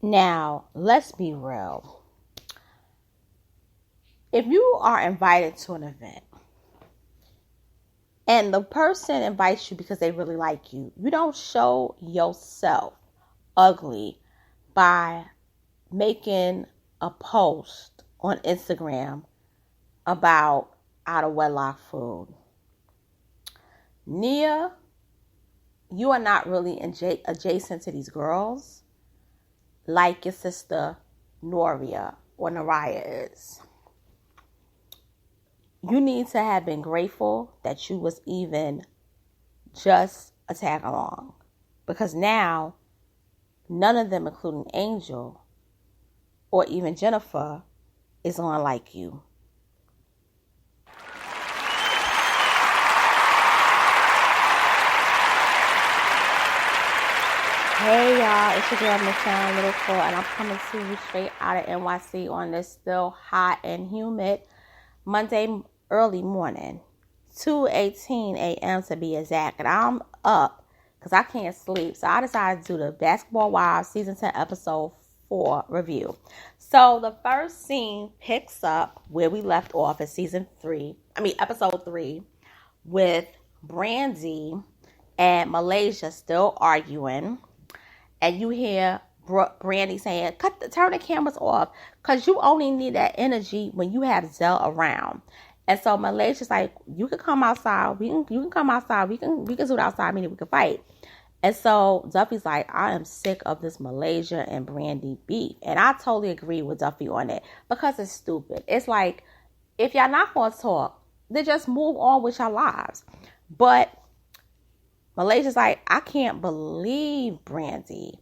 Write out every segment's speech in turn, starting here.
Now, let's be real. If you are invited to an event and the person invites you because they really like you, you don't show yourself ugly by making a post on Instagram about out of wedlock food. Nia, you are not really adjacent to these girls like your sister Noria or Naraya is. You need to have been grateful that you was even just a tag along. Because now, none of them, including Angel or even Jennifer, is on like you. Hey y'all, it's your girl Miss Sound Little Four, and I'm coming to you straight out of NYC on this still hot and humid Monday early morning, 2:18 a.m. to be exact. And I'm up because I can't sleep, so I decided to do the Basketball Wives season 10 episode 4 review. So the first scene picks up where we left off in episode 3, with Brandy and Malaysia still arguing. And you hear Brandy saying, turn the cameras off, because you only need that energy when you have Zell around. And so Malaysia's like, you can come outside. You can come outside. We can do it outside, meaning we can fight. And so Duffy's like, I am sick of this Malaysia and Brandy beef. And I totally agree with Duffy on it, because it's stupid. It's like, if y'all not going to talk, then just move on with your lives. But Malaysia's like, I can't believe Brandy.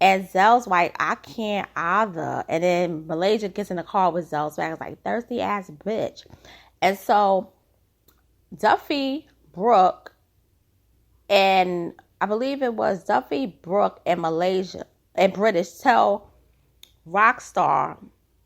And Zell's like, I can't either. And then Malaysia gets in the car with Zell's back. It's like, thirsty ass bitch. And so Duffy, Brooke, and I believe it was Duffy, Brooke, and Malaysia and British tell Rockstar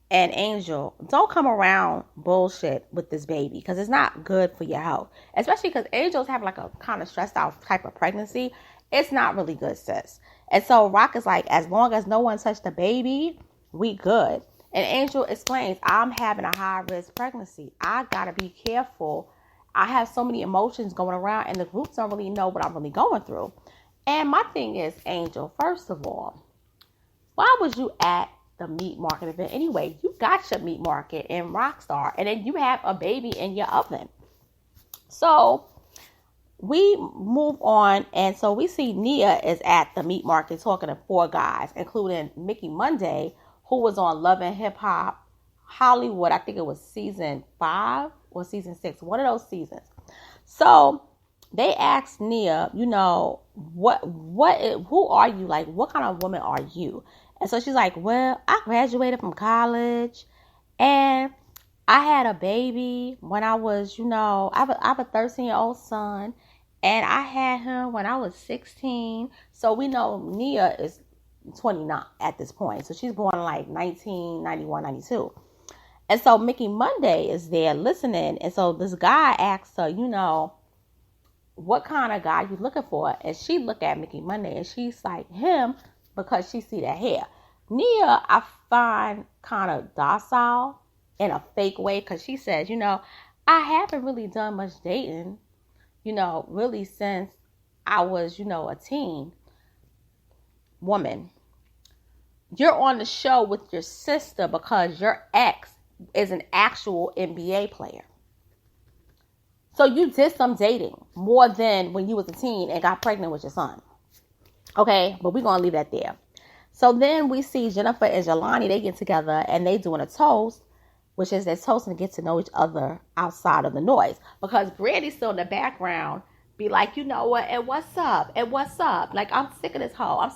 and Angel, don't come around bullshit with this baby, because it's not good for your health. Especially because Angel's having like a kind of stressed out type of pregnancy. It's not really good, sis. And so Rock is like, as long as no one touched the baby, we good. And Angel explains, I'm having a high risk pregnancy. I gotta be careful. I have so many emotions going around, and the groups don't really know what I'm really going through. And my thing is, Angel, first of all, why was you at the meat market event anyway? You got your meat market in Rockstar, and then you have a baby in your oven. So we move on, and so we see Nia is at the meat market talking to 4 guys, including Mickey Monday, who was on Love and Hip Hop Hollywood. I think it was season 5 or season 6, one of those seasons. So they asked Nia, who are you? Like, what kind of woman are you? And so she's like, well, I graduated from college, and I had a baby when I was, I have a 13-year-old son, and I had him when I was 16. So we know Nia is 29 at this point. So she's born like 1991, 92. And so Mickey Monday is there listening. And so this guy asks her, what kind of guy you looking for? And she look at Mickey Monday and she's like, him, because she see that hair. Nia, I find kind of docile in a fake way, because she says, I haven't really done much dating, really since I was, a teen woman. You're on the show with your sister because your ex is an actual NBA player. So you did some dating more than when you was a teen and got pregnant with your son. Okay, but we're going to leave that there. So then we see Jennifer and Jelani, they get together and they doing a toast, which is they're toasting to get to know each other outside of the noise. Because Brandy's still in the background, be like, you know what, and what's up, and what's up? Like, I'm sick of this hoe,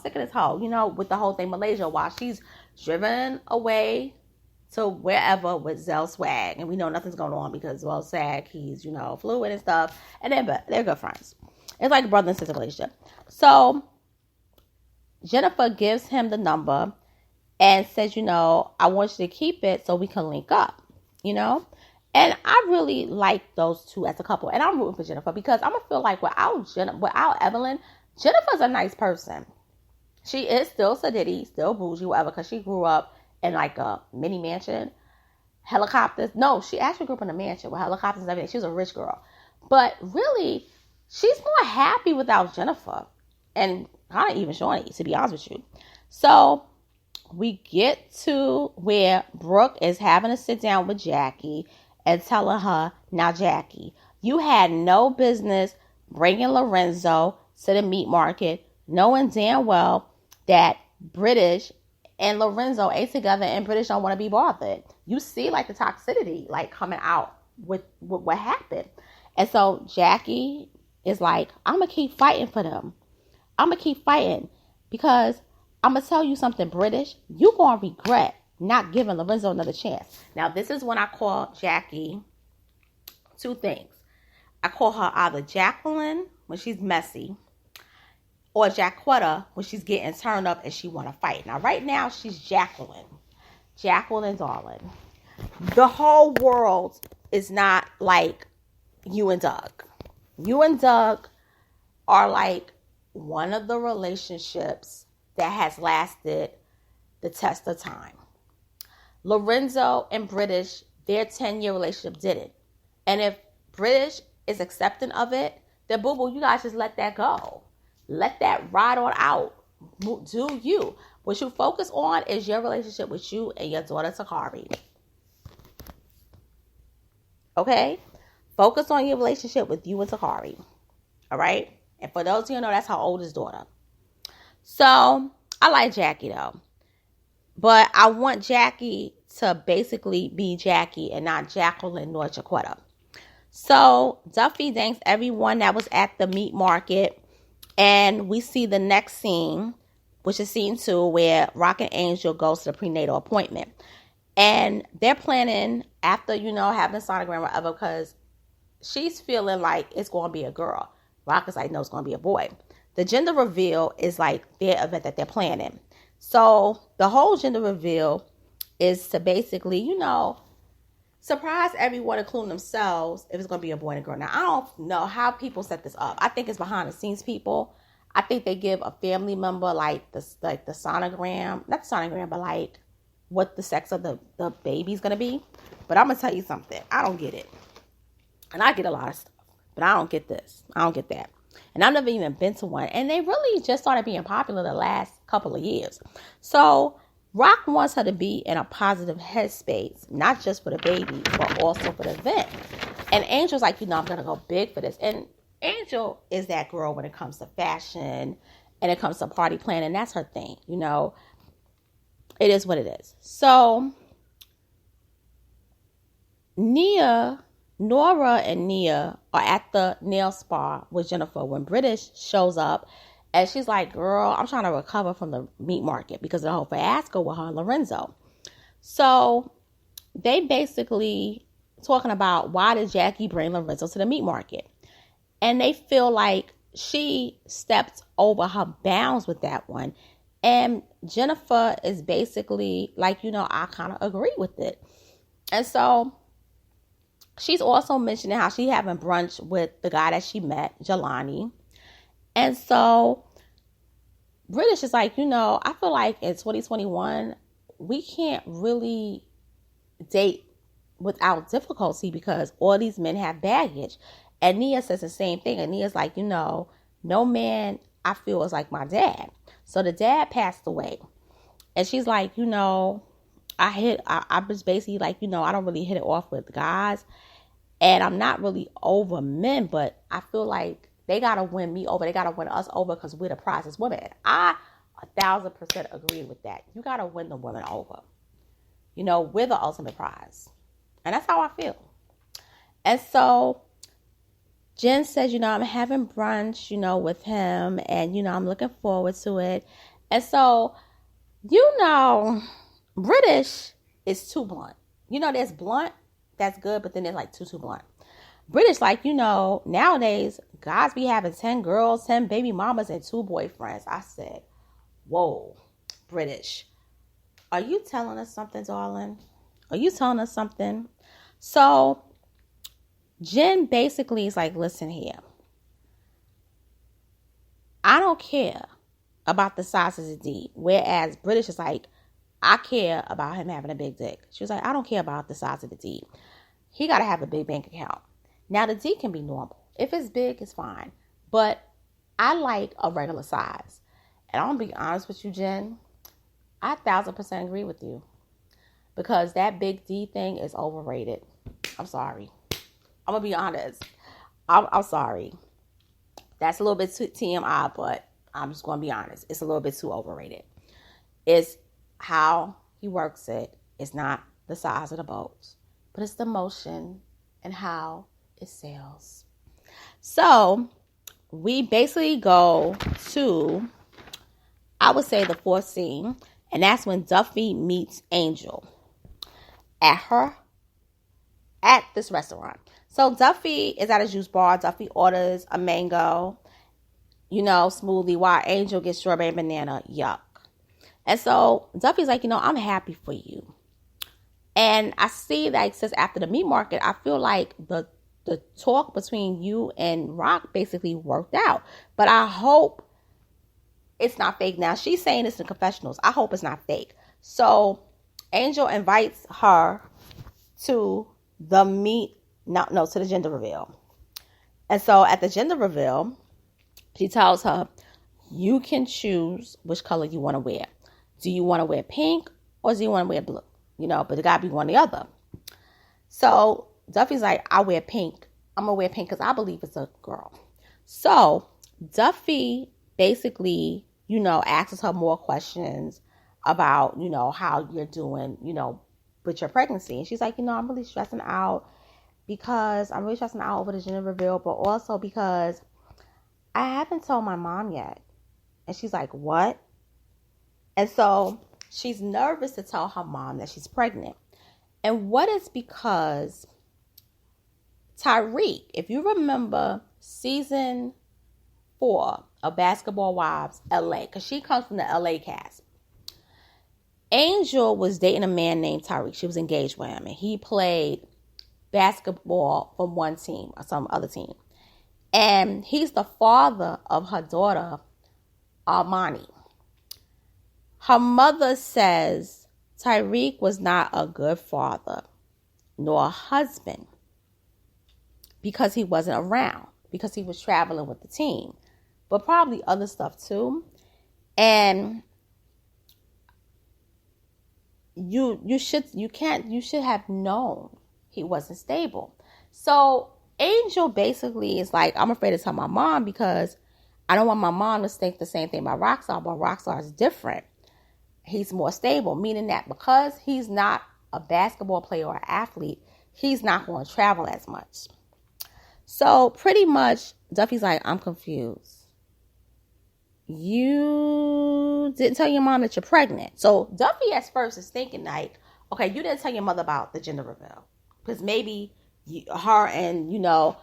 with the whole thing Malaysia, while she's driven away to wherever with Zell Swag. And we know nothing's going on because Zell Swag, he's, fluid and stuff. And they're good friends. It's like a brother and sister relationship. So Jennifer gives him the number and says, I want you to keep it so we can link up, And I really like those two as a couple. And I'm rooting for Jennifer because I'm going to feel like without Evelyn, Jennifer's a nice person. She is still sedity, still bougie, whatever, because she grew up in like a mini mansion, helicopters. No, she actually grew up in a mansion with helicopters and everything. She was a rich girl. But really, she's more happy without Jennifer. And kind of even Shawnee, to be honest with you. So we get to where Brooke is having to sit down with Jackie and telling her, now, Jackie, you had no business bringing Lorenzo to the meat market, knowing damn well that British and Lorenzo ain't together and British don't want to be bothered. You see like the toxicity like coming out with what happened. And so Jackie is like, I'm going to keep fighting for them. I'm going to keep fighting because I'm going to tell you something, British. You're going to regret not giving Lorenzo another chance. Now, this is when I call Jackie two things. I call her either Jacqueline when she's messy or Jacquetta when she's getting turned up and she want to fight. Now, right now, she's Jacqueline. Jacqueline, darling. The whole world is not like you and Doug. You and Doug are like one of the relationships that has lasted the test of time. Lorenzo and British, their 10-year relationship didn't. And if British is accepting of it, then boo-boo, you guys just let that go. Let that ride on out. Do you. What you focus on is your relationship with you and your daughter Takari. Okay? Focus on your relationship with you and Takari. All right? And for those of you who know, that's her oldest daughter. So, I like Jackie though. But I want Jackie to basically be Jackie and not Jacqueline nor Jacquetta. So, Duffy thanks everyone that was at the meat market. And we see the next scene, which is scene 2, where Rock and Angel goes to the prenatal appointment. And they're planning after, having a sonogram or whatever, because she's feeling like it's going to be a girl. Rock is like, no, it's going to be a boy. The gender reveal is like their event that they're planning. So the whole gender reveal is to basically, surprise everyone, including themselves, if it's going to be a boy and a girl. Now, I don't know how people set this up. I think it's behind the scenes people. I think they give a family member like the sonogram, not the sonogram, but like what the sex of the baby's going to be. But I'm going to tell you something. I don't get it. And I get a lot of stuff, but I don't get this. I don't get that. And I've never even been to one. And they really just started being popular the last couple of years. So Rock wants her to be in a positive headspace, not just for the baby, but also for the event. And Angel's like, I'm going to go big for this. And Angel is that girl when it comes to fashion and it comes to party planning. That's her thing. It is what it is. So Nora and Nia are at the nail spa with Jennifer when British shows up. And she's like, girl, I'm trying to recover from the meat market because of the whole fiasco with her and Lorenzo. So they basically talking about why did Jackie bring Lorenzo to the meat market? And they feel like she stepped over her bounds with that one. And Jennifer is basically like, I kind of agree with it. And so she's also mentioning how she having brunch with the guy that she met, Jelani. And so British is like, I feel like in 2021, we can't really date without difficulty because all these men have baggage. And Nia says the same thing. And Nia's like, no man I feel is like my dad. So the dad passed away. And she's like, I was basically like, I don't really hit it off with guys. And I'm not really over men, but I feel like they got to win me over. They got to win us over because we're the prize as women. I 1,000% agree with that. You got to win the women over. We're the ultimate prize. And that's how I feel. And so Jen says, I'm having brunch, with him. And, I'm looking forward to it. And so, British is too blunt. There's blunt. That's good. But then there's like too blunt. British, like, nowadays, guys be having 10 girls, 10 baby mamas, and 2 boyfriends. I said, whoa, British. Are you telling us something, darling? Are you telling us something? So, Jen basically is like, listen here. I don't care about the size of the D. Whereas British is like, I care about him having a big dick. She was like, I don't care about the size of the D. He got to have a big bank account. Now, the D can be normal. If it's big, it's fine. But I like a regular size. And I'm going to be honest with you, Jen. I 1,000% agree with you. Because that big D thing is overrated. I'm sorry. I'm going to be honest. I'm sorry. That's a little bit too TMI, but I'm just going to be honest. It's a little bit too overrated. It's how he works it. It's not the size of the boat, but it's the motion and how it sails. So we basically go to, I would say, the fourth scene, and that's when Duffy meets Angel at this restaurant. So Duffy is at a juice bar. Duffy orders a mango, smoothie, while Angel gets strawberry and banana. Yuck. And so Duffy's like, I'm happy for you. And I see that since after the meat market, I feel like the talk between you and Rock basically worked out. But I hope it's not fake. Now, she's saying this in confessionals. I hope it's not fake. So Angel invites her to the to the gender reveal. And so at the gender reveal, she tells her, you can choose which color you want to wear. Do you want to wear pink or do you want to wear blue? But it got to be one or the other. So Duffy's like, I wear pink. I'm going to wear pink because I believe it's a girl. So Duffy basically, asks her more questions about, how you're doing, with your pregnancy. And she's like, I'm really stressing out over the gender reveal, but also because I haven't told my mom yet. And she's like, what? And so she's nervous to tell her mom that she's pregnant. And what is because Tyreek, if you remember season 4 of Basketball Wives LA, because she comes from the LA cast, Angel was dating a man named Tyreek. She was engaged with him, and he played basketball for one team or some other team. And he's the father of her daughter, Armani. Her mother says Tyreek was not a good father nor a husband because he wasn't around, because he was traveling with the team, but probably other stuff too. And you should have known he wasn't stable. So Angel basically is like, I'm afraid to tell my mom because I don't want my mom to think the same thing about Rockstar, but Rockstar is different. He's more stable, meaning that because he's not a basketball player or athlete, he's not going to travel as much. So pretty much Duffy's like, I'm confused. You didn't tell your mom that you're pregnant. So Duffy at first is thinking like, okay, you didn't tell your mother about the gender reveal. Because maybe her and, the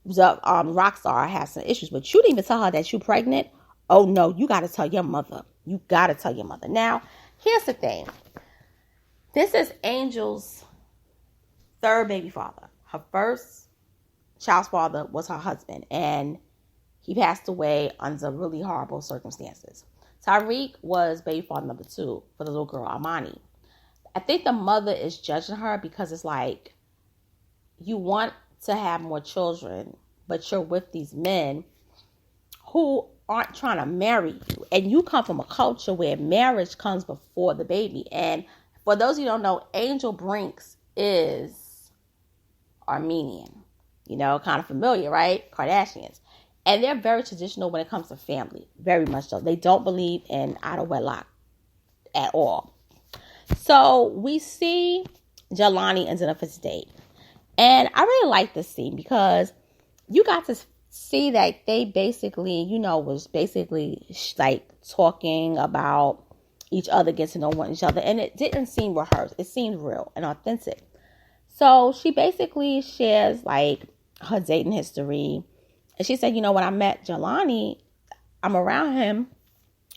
Rockstar have some issues. But you didn't even tell her that you're pregnant. Oh, no, you got to tell your mother. You got to tell your mother. Now, here's the thing. This is Angel's third baby father. Her first child's father was her husband. And he passed away under really horrible circumstances. Tyreek was baby father number 2 for the little girl, Armani. I think the mother is judging her because it's like, you want to have more children, but you're with these men who aren't trying to marry you. And you come from a culture where marriage comes before the baby. And for those of you who don't know, Angel Brinks is Armenian. Kind of familiar, right? Kardashians. And they're very traditional when it comes to family. Very much so. They don't believe in out of wedlock at all. So we see Jelani and Jennifer's date. And I really like this scene because you got to see that they basically, was basically like talking about each other, getting to know each other. And it didn't seem rehearsed. It seemed real and authentic. So she basically shares like her dating history. And she said, when I met Jelani, I'm around him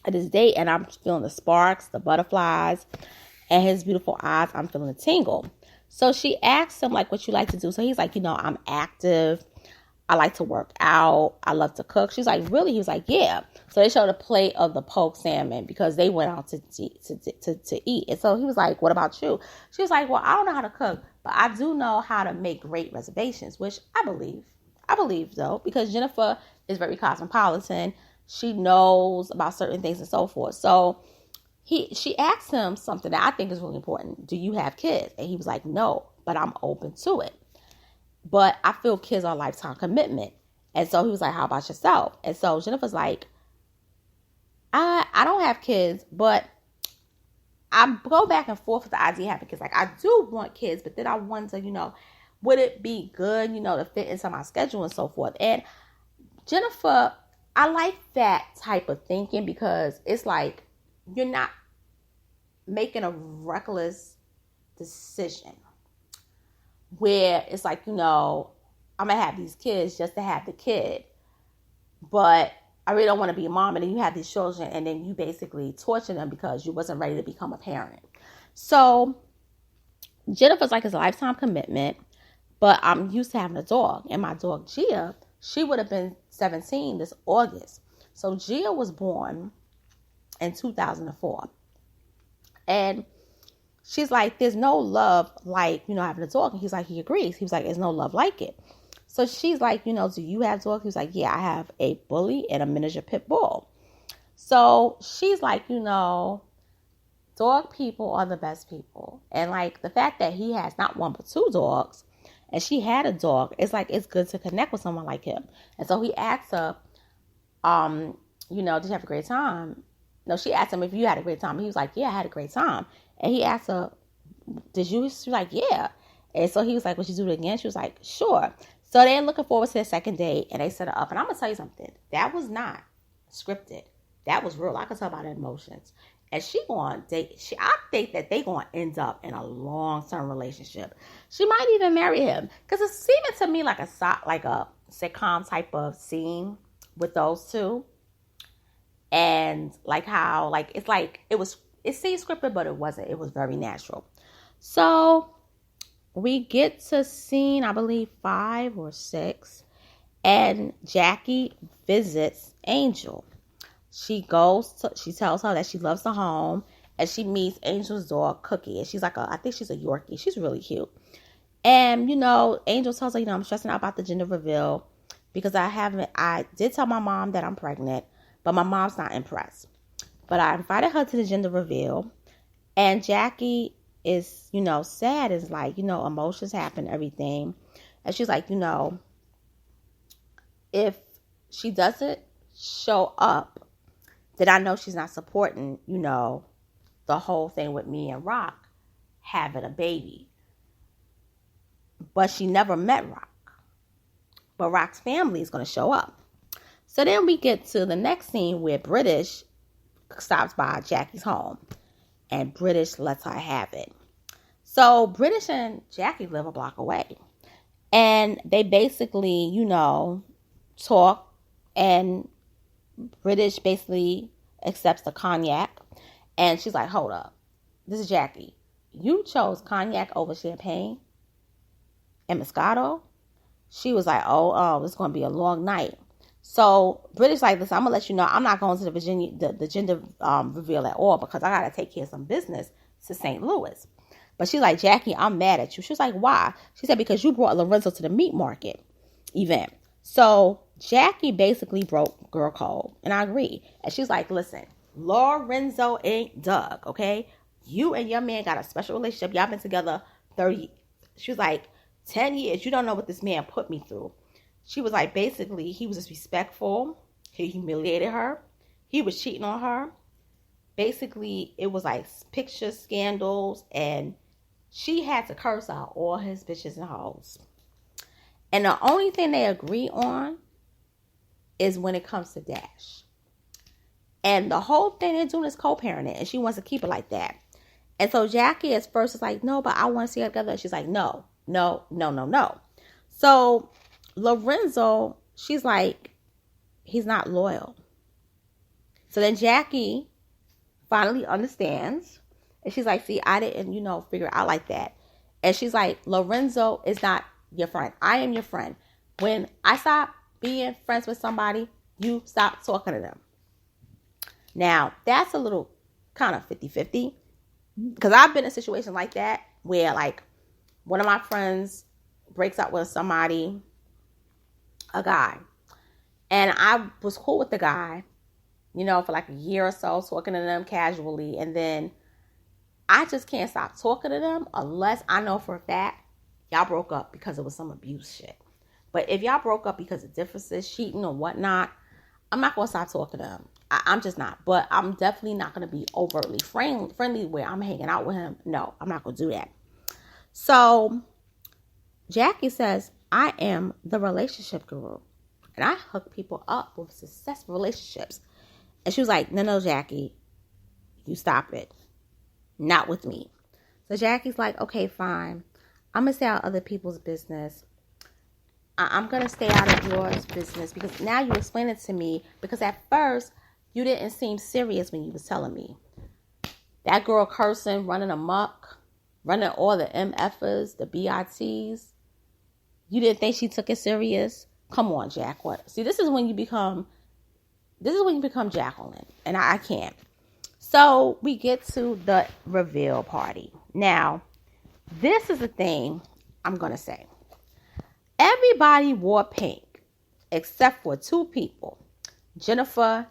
at his date and I'm feeling the sparks, the butterflies, and his beautiful eyes. I'm feeling a tingle. So she asked him like, what you like to do? So he's like, I'm active. I like to work out. I love to cook. She's like, really? He was like, yeah. So they showed a plate of the poke salmon because they went out to eat. And so he was like, what about you? She was like, well, I don't know how to cook, but I do know how to make great reservations, which I believe. I believe, though, because Jennifer is very cosmopolitan. She knows about certain things and so forth. So she asked him something that I think is really important. Do you have kids? And he was like, no, but I'm open to it. But I feel kids are a lifetime commitment. And so he was like, how about yourself? And so Jennifer's like, I don't have kids, but I go back and forth with the idea of having kids. Like, I do want kids, but then I wonder, would it be good, to fit into my schedule and so forth? And Jennifer, I like that type of thinking because it's like you're not making a reckless decision where it's like, I'm going to have these kids just to have the kid. But I really don't want to be a mom. And then you have these children and then you basically torture them because you wasn't ready to become a parent. So Jennifer's like, it's a lifetime commitment. But I'm used to having a dog. And my dog, Gia, she would have been 17 this August. So Gia was born in 2004. And she's like, there's no love like, having a dog. And he's like, he agrees. He was like, there's no love like it. So she's like, do you have dogs? He was like, yeah, I have a bully and a miniature pit bull. So she's like, dog people are the best people. And like the fact that he has not one but two dogs and she had a dog, it's like, it's good to connect with someone like him. And so he asked her, did you have a great time? No, she asked him if you had a great time. He was like, yeah, I had a great time. And he asked her, did you? She was like, yeah. And so he was like, would you do it again? She was like, sure. So they're looking forward to their second date and they set her up. And I'm going to tell you something. That was not scripted. That was real. I could tell by the emotions. And she going to date. I think that they going to end up in a long-term relationship. She might even marry him. Because it's seeming to me like a sitcom type of scene with those two. And like how, like, it's like, it seemed scripted, but it wasn't. It was very natural. So we get to scene, I believe, 5 or 6. And Jackie visits Angel. She tells her that she loves the home. And she meets Angel's dog, Cookie. And she's like, I think she's a Yorkie. She's really cute. And, Angel tells her, I'm stressing out about the gender reveal. Because I did tell my mom that I'm pregnant. But my mom's not impressed. But I invited her to the gender reveal. And Jackie is, sad. Is like, emotions happen, everything. And she's like, if she doesn't show up, then I know she's not supporting, the whole thing with me and Rock having a baby. But she never met Rock. But Rock's family is going to show up. So then we get to the next scene where British stops by Jackie's home. And British lets her have it. So British and Jackie live a block away. And they basically, talk. And British basically accepts the cognac. And she's like, hold up. This is Jackie. You chose cognac over champagne and Moscato? She was like, oh, it's going to be a long night. So British like, listen, I'm going to let you know, I'm not going to the gender reveal at all because I got to take care of some business to St. Louis. But she's like, Jackie, I'm mad at you. She was like, why? She said, because you brought Lorenzo to the meat market event. So Jackie basically broke girl code. And I agree. And she's like, listen, Lorenzo ain't Doug, okay? You and your man got a special relationship. Y'all been together 30. She was like, 10 years. You don't know what this man put me through. She was like, basically, he was disrespectful. He humiliated her. He was cheating on her. Basically, it was like picture scandals. And she had to curse out all his bitches and hoes. And the only thing they agree on is when it comes to Dash. And the whole thing they're doing is co-parenting. And she wants to keep it like that. And so Jackie at first is like, no, but I want to see her together. And she's like, no. So Lorenzo, she's like, he's not loyal. So then Jackie finally understands. And she's like, see, I didn't, figure it out like that. And she's like, Lorenzo is not your friend. I am your friend. When I stop being friends with somebody, you stop talking to them. Now, that's a little kind of 50-50. Because I've been in a situation like that where, like, one of my friends breaks up with somebody, a guy. And I was cool with the guy, for like a year or so, talking to them casually. And then I just can't stop talking to them unless I know for a fact y'all broke up because it was some abuse shit. But if y'all broke up because of differences, cheating or whatnot, I'm not going to stop talking to them. I'm just not. But I'm definitely not going to be overtly friendly where I'm hanging out with him. No, I'm not going to do that. So Jackie says, I am the relationship guru. And I hook people up with successful relationships. And she was like, no, Jackie, you stop it. Not with me. So Jackie's like, okay, fine. I'm going to stay out of other people's business. I'm going to stay out of yours business because now you explain it to me, because at first you didn't seem serious when you was telling me. That girl cursing, running amok, running all the MFers, the BITs. You didn't think she took it serious? Come on, Jack. What? See, this is when you become Jacqueline, and I can't. So we get to the reveal party. Now, this is the thing I'm going to say. Everybody wore pink except for two people, Jennifer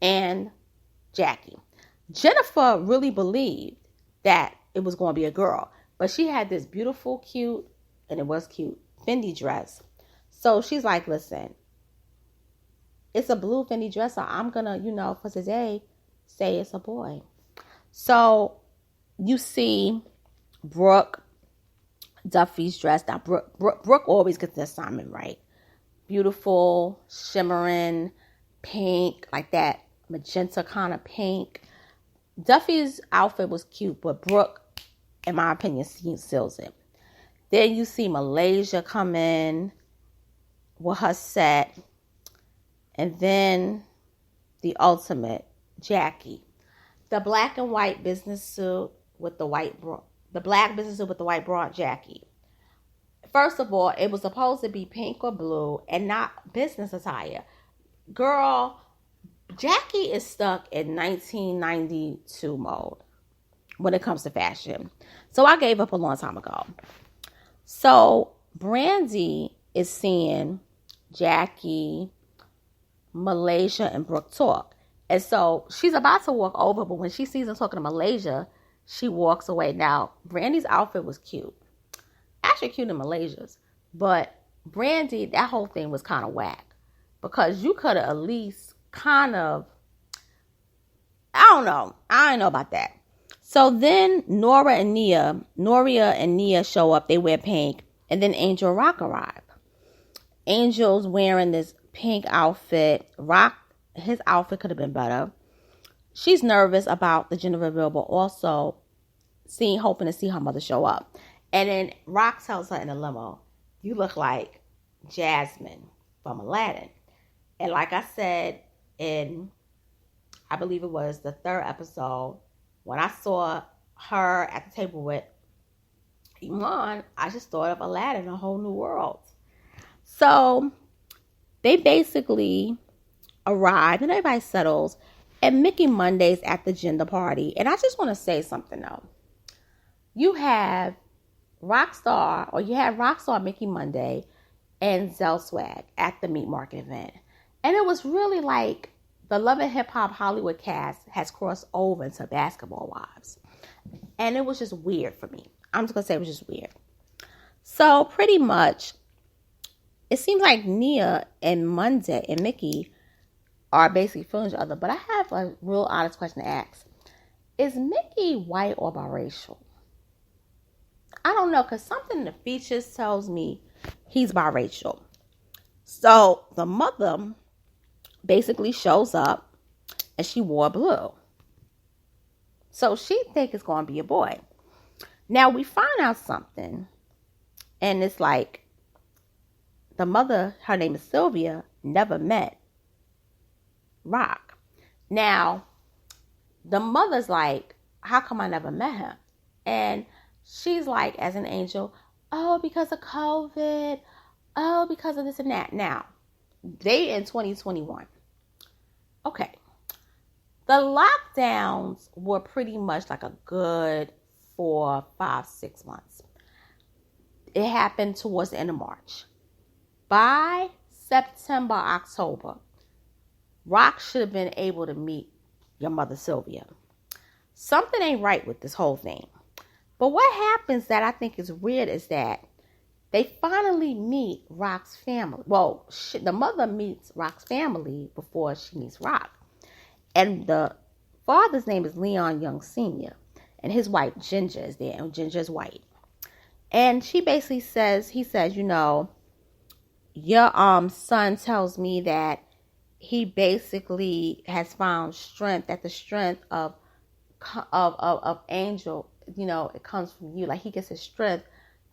and Jackie. Jennifer really believed that it was going to be a girl, but she had this beautiful, cute, and it was cute, Fendi dress. So she's like, listen, it's a blue Fendi dress, so I'm going to, for today, say it's a boy. So you see Brooke, Duffy's dress. Now, Brooke always gets the assignment right. Beautiful, shimmering, pink, like that magenta kind of pink. Duffy's outfit was cute, but Brooke, in my opinion, seals it. Then you see Malaysia come in with her set. And then the ultimate, Jackie. The black and white business suit with the white bra. The black business suit with the white bra, Jackie. First of all, it was supposed to be pink or blue and not business attire. Girl, Jackie is stuck in 1992 mode when it comes to fashion. So I gave up a long time ago. So Brandy is seeing Jackie, Malaysia, and Brooke talk. And so she's about to walk over, but when she sees them talking to Malaysia, she walks away. Now, Brandy's outfit was cute. Actually cute in Malaysia's. But Brandy, that whole thing was kind of whack. Because you could have at least kind of, I don't know. I don't know about that. So then Noria and Nia show up. They wear pink. And then Angel Rock arrive. Angel's wearing this pink outfit. Rock, his outfit could have been better. She's nervous about the gender reveal, but also hoping to see her mother show up. And then Rock tells her in the limo, you look like Jasmine from Aladdin. And like I said in, I believe it was the third episode, when I saw her at the table with Iman, I just thought of Aladdin, a whole new world. So they basically arrive and everybody settles, and Mickey Monday's at the gender party. And I just want to say something though. You have Rockstar Mickey Monday and Zell Swag at the Meat Market event. And it was really like the Love and Hip Hop Hollywood cast has crossed over into Basketball Wives. And it was just weird for me. I'm just going to say it was just weird. So pretty much, it seems like Nia and Monday and Mickey are basically feeling each other. But I have a real honest question to ask. Is Mickey white or biracial? I don't know, because something in the features tells me he's biracial. So the mother basically shows up and she wore blue. So she thinks it's going to be a boy. Now we find out something, and it's like the mother, her name is Sylvia, never met Rock. Now the mother's like, how come I never met him? And she's like, as an angel, oh, because of COVID. Oh, because of this and that. Now, they in 2021. Okay. The lockdowns were pretty much like a good 4, 5, 6 months. It happened towards the end of March. By September, October, Rock should have been able to meet your mother, Sylvia. Something ain't right with this whole thing. But what happens that I think is weird is that they finally meet Rock's family. Well, the mother meets Rock's family before she meets Rock. And the father's name is Leon Young Sr. And his wife, Ginger, is there. And Ginger's white. And she basically says, your son tells me that he basically has found strength, that the strength of Angel, it comes from you. Like he gets his strength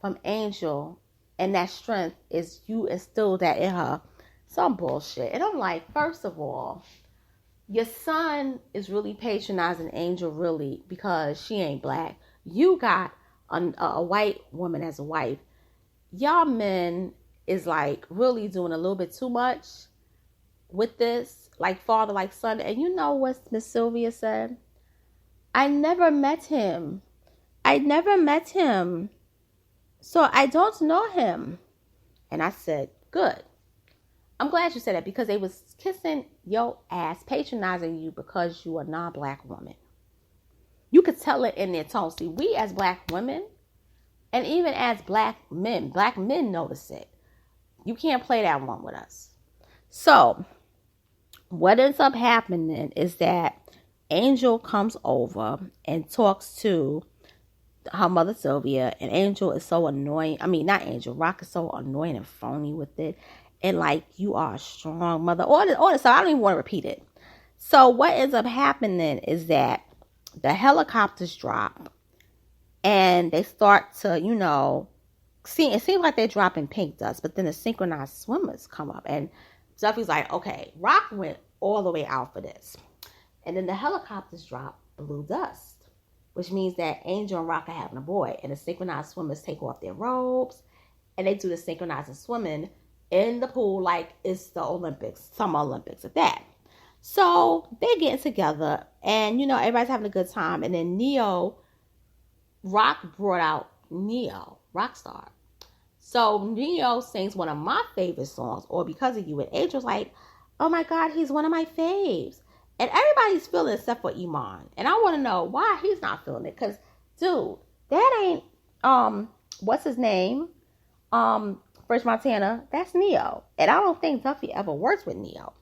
from Angel, and that strength is you instilled that in her. Some bullshit. And I'm like, first of all, your son is really patronizing Angel, really, because she ain't black. You got a white woman as a wife. Y'all men is like really doing a little bit too much with this, like father, like son. And you know what Miss Sylvia said? I never met him. So I don't know him. And I said, good. I'm glad you said that, because they was kissing your ass, patronizing you because you are a non-black woman. You could tell it in their tone. See, we as black women, and even as black men notice it. You can't play that one with us. So, what ends up happening is that Angel comes over and talks to her mother, Sylvia, and Angel is so annoying. I mean, not Angel. Rock is so annoying and phony with it. And like, you are a strong mother. All this, so I don't even want to repeat it. So what ends up happening is that the helicopters drop and they start to, it seems like they're dropping pink dust, but then the synchronized swimmers come up. And Duffy's like, okay, Rock went all the way out for this. And then the helicopters drop blue dust, which means that Angel and Rock are having a boy. And the synchronized swimmers take off their robes and they do the synchronized swimming in the pool like it's the Olympics, Summer Olympics at that. So they're getting together and, everybody's having a good time. And then Rock brought out Neo, Rockstar. So Neo sings one of my favorite songs, Or Because of You. And Angel's like, oh my God, he's one of my faves. And everybody's feeling it except for Iman. And I want to know why he's not feeling it. Because, dude, that ain't, what's his name? Fresh Montana. That's Neo. And I don't think Duffy ever works with Neo.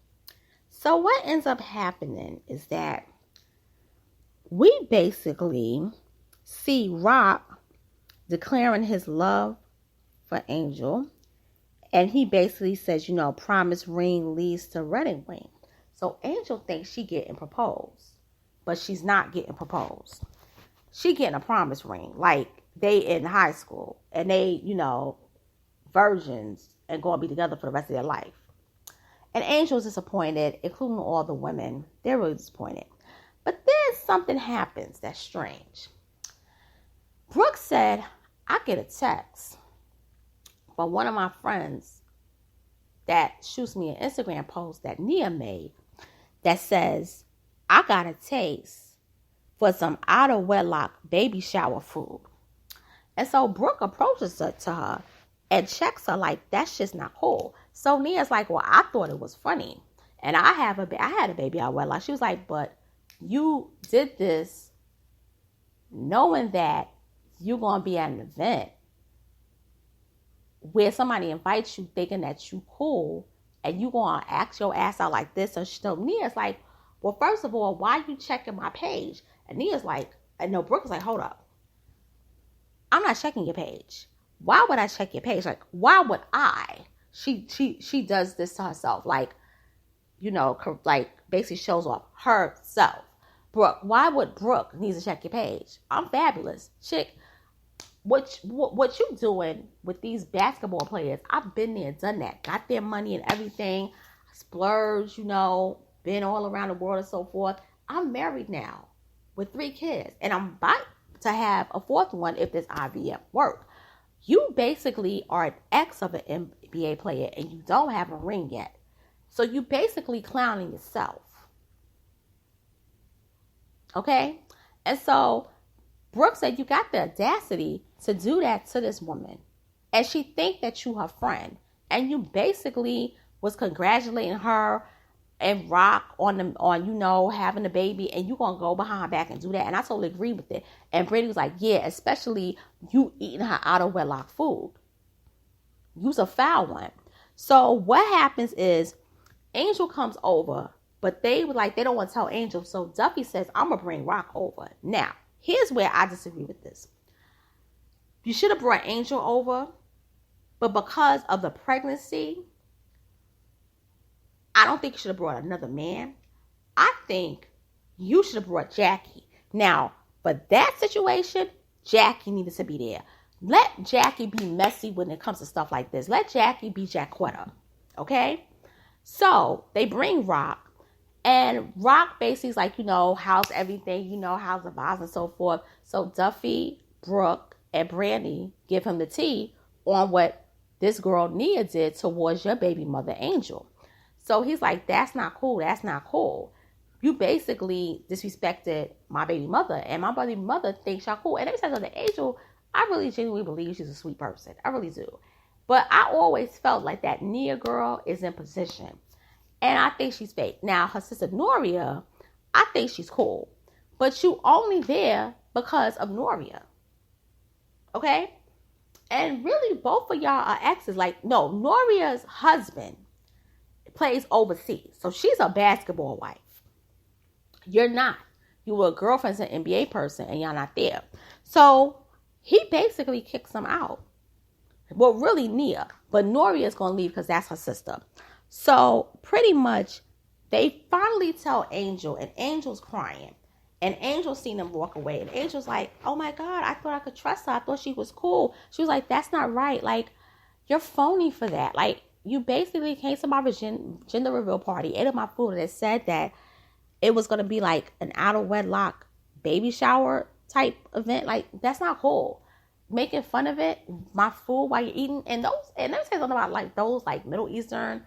So what ends up happening is that we basically see Rock declaring his love for Angel. And he basically says, promise ring leads to wedding ring. So Angel thinks she getting proposed, but she's not getting proposed. She getting a promise ring, like they in high school and they, virgins and going to be together for the rest of their life. And Angel's disappointed, including all the women. They're really disappointed. But then something happens that's strange. Brooke said, I get a text from one of my friends that shoots me an Instagram post that Nia made that says, I got a taste for some out of wedlock baby shower food. And so Brooke approaches her to her and checks her like, that's just not cool. So Nia's like, well, I thought it was funny. And I had a baby out of wedlock. She was like, but you did this knowing that you're going to be at an event where somebody invites you thinking that you cool and you going to act your ass out like this. So Nia's like, well, first of all, why you checking my page? And Nia's like, Brooke was like, hold up. I'm not checking your page. Why would I check your page? Like, why would I? She does this to herself. Like, like basically shows off herself. Brooke, why would Brooke need to check your page? I'm fabulous. Chick, what you doing with these basketball players? I've been there, done that. Got their money and everything. Splurged, been all around the world and so forth. I'm married now with 3 kids. And I'm about to have a 4th one if this IVF work. You basically are an ex of an NBA player and you don't have a ring yet. So you basically clowning yourself. Okay? And so Brooke said, you got the audacity to do that to this woman. And she think that you her friend. And you basically was congratulating her and Rock on having a baby, and you gonna go behind her back and do that. And I totally agree with it. And Brady was like, yeah, especially you eating her out of wedlock food. You's a foul one. So what happens is Angel comes over, but they don't want to tell Angel. So Duffy says, I'm gonna bring Rock over. Now, here's where I disagree with this. You should have brought Angel over, but because of the pregnancy, I don't think you should have brought another man. I think you should have brought Jackie. Now, for that situation, Jackie needed to be there. Let Jackie be messy when it comes to stuff like this. Let Jackie be Jacquetta. Okay? So, they bring Rock. And Rock basically is like, how's everything? How's the vibes and so forth. So, Duffy, Brooke, and Brandy give him the tea on what this girl Nia did towards your baby mother, Angel. So he's like, that's not cool. That's not cool. You basically disrespected my baby mother. And my baby mother thinks y'all cool. And every time I the Angel, I really genuinely believe she's a sweet person. I really do. But I always felt like that Nia girl is in position. And I think she's fake. Now, her sister Noria, I think she's cool. But you only there because of Noria. Okay? And really, both of y'all are exes. No, Noria's husband plays overseas. So she's a basketball wife. You're not. You were a girlfriend's an NBA person and y'all not there. So he basically kicks them out. Well, really Nia. But Noria is going to leave because that's her sister. So pretty much they finally tell Angel, and Angel's crying. And Angel seen them walk away. And Angel's like, oh my God, I thought I could trust her. I thought she was cool. She was like, that's not right. You're phony for that. You basically came to my gender reveal party, ate up my food, and it said that it was going to be an out of wedlock baby shower type event. That's not cool. Making fun of it, my food while you're eating. And let me say something about those Middle Eastern,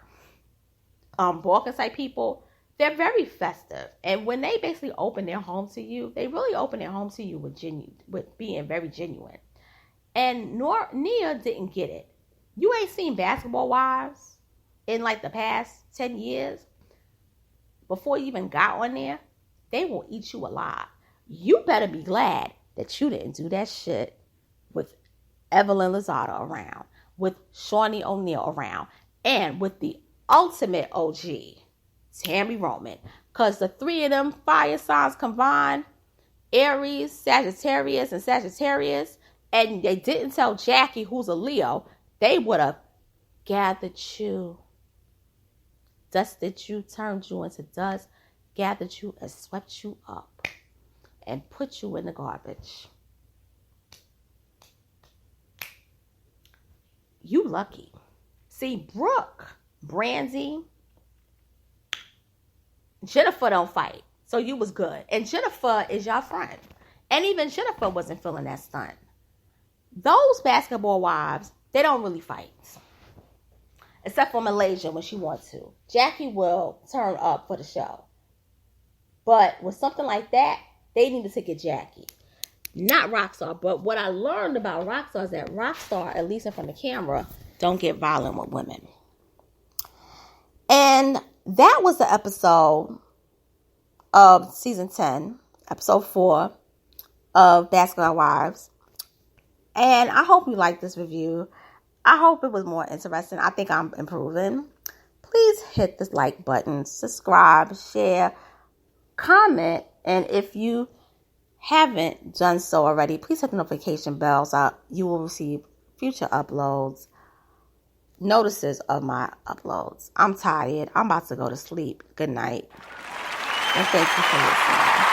Balkan type people. They're very festive. And when they basically open their home to you, they really open their home to you with being very genuine. And Nia didn't get it. You ain't seen Basketball Wives in the past 10 years. Before you even got on there, they will eat you alive. You better be glad that you didn't do that shit with Evelyn Lozada around, with Shawnee O'Neal around, and with the ultimate OG, Tammy Roman. Because the three of them fire signs combined, Aries, Sagittarius, and they didn't tell Jackie, who's a Leo, they would have gathered you, dusted you, turned you into dust, gathered you and swept you up and put you in the garbage. You lucky. See, Brooke, Brandy, Jennifer don't fight. So you was good. And Jennifer is your friend. And even Jennifer wasn't feeling that stunt. Those Basketball Wives, they don't really fight. Except for Malaysia when she wants to. Jackie will turn up for the show. But with something like that, they needed to get Jackie. Not Rockstar. But what I learned about Rockstar is that Rockstar, at least in front of the camera, don't get violent with women. And that was the episode of season 10, episode 4 of Basketball Wives. And I hope you liked this review. I hope it was more interesting. I think I'm improving. Please hit the like button, subscribe, share, comment. And if you haven't done so already, please hit the notification bell so you will receive future uploads, notices of my uploads. I'm tired. I'm about to go to sleep. Good night. And thank you for listening.